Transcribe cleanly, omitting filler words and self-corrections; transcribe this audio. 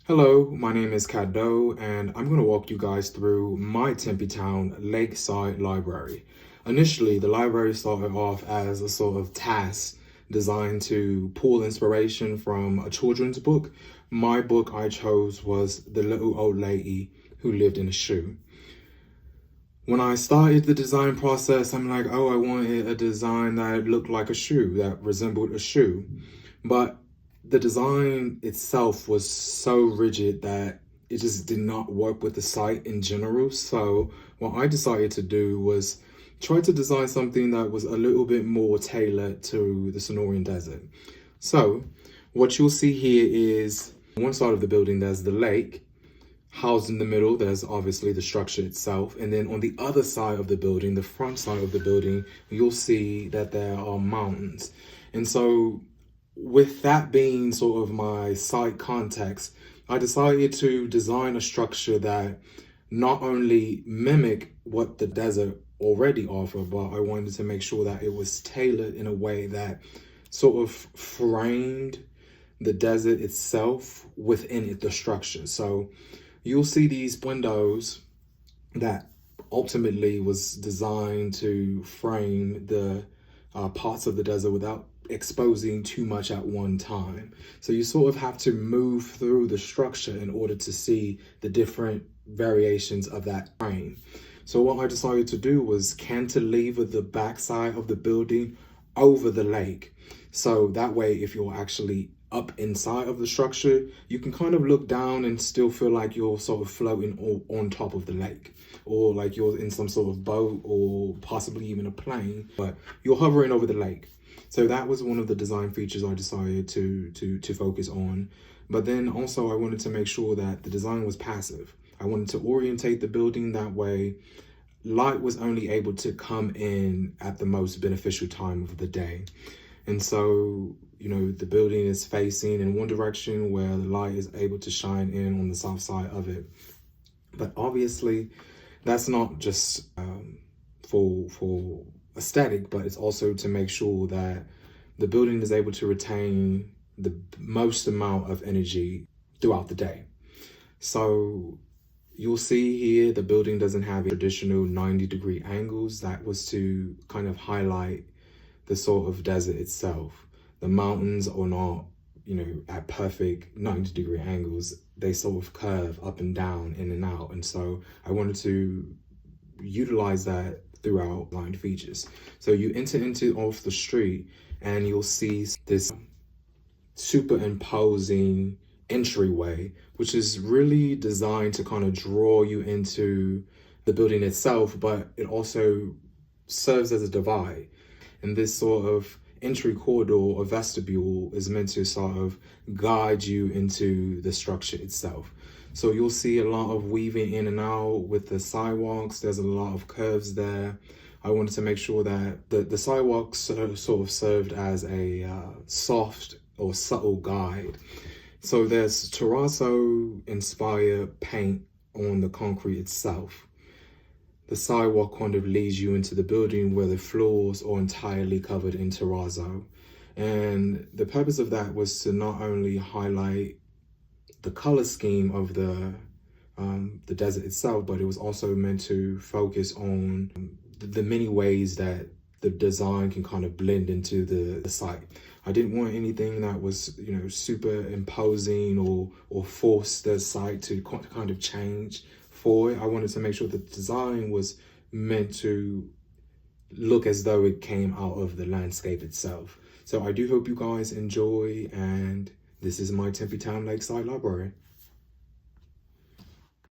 Hello, my name is Kado, and I'm going to walk you guys through my Tempe Town Lakeside library. Initially, the library started off as a sort of task designed to pull inspiration from a children's book. My book I chose was The Little Old Lady Who Lived in a Shoe. When I started the design process, I'm like, oh, I wanted a design that looked like a shoe, that resembled a shoe. But the design itself was so rigid that it just did not work with the site in general. So what I decided to do was try to design something that was a little bit more tailored to the Sonoran Desert. So what you'll see here is on one side of the building, there's the lake. Housed in the middle, there's obviously the structure itself. And then on the other side of the building, the front side of the building, you'll see that there are mountains. And so with that being sort of my site context, I decided to design a structure that not only mimic what the desert already offered, but I wanted to make sure that it was tailored in a way that sort of framed the desert itself within the structure. So you'll see these windows that ultimately was designed to frame the parts of the desert without exposing too much at one time. So you sort of have to move through the structure in order to see the different variations of that frame. So what I decided to do was cantilever the backside of the building over the lake. So that way, if you're actually up inside of the structure, you can kind of look down and still feel like you're sort of floating on top of the lake, or like you're in some sort of boat or possibly even a plane, but you're hovering over the lake. So that was one of the design features I decided to focus on. But then also I wanted to make sure that the design was passive. I wanted to orientate the building that way light was only able to come in at the most beneficial time of the day. And so, you know, the building is facing in one direction where the light is able to shine in on the south side of it. But obviously, that's not just for aesthetic, but it's also to make sure that the building is able to retain the most amount of energy throughout the day. So you'll see here, the building doesn't have traditional 90-degree angles. That was to kind of highlight the sort of desert itself. The mountains are not, you know, at perfect 90-degree angles. They sort of curve up and down, in and out. And so I wanted to utilize that throughout line features. So you enter into off the street and you'll see this superimposing entryway, which is really designed to kind of draw you into the building itself, but it also serves as a divide. And this sort of entry corridor or vestibule is meant to sort of guide you into the structure itself. So you'll see a lot of weaving in and out with the sidewalks. There's a lot of curves there. I wanted to make sure that the sidewalks sort of served as a soft or subtle guide. So there's terrazzo inspired paint on the concrete itself. The sidewalk kind of leads you into the building where the floors are entirely covered in terrazzo. And the purpose of that was to not only highlight the color scheme of the desert itself, but it was also meant to focus on the many ways that the design can kind of blend into the site. I didn't want anything that was, you know, super imposing or force the site to kind of change for it. I wanted to make sure the design was meant to look as though it came out of the landscape itself. So I do hope you guys enjoy, and this is my Tempe Town Lakeside Library.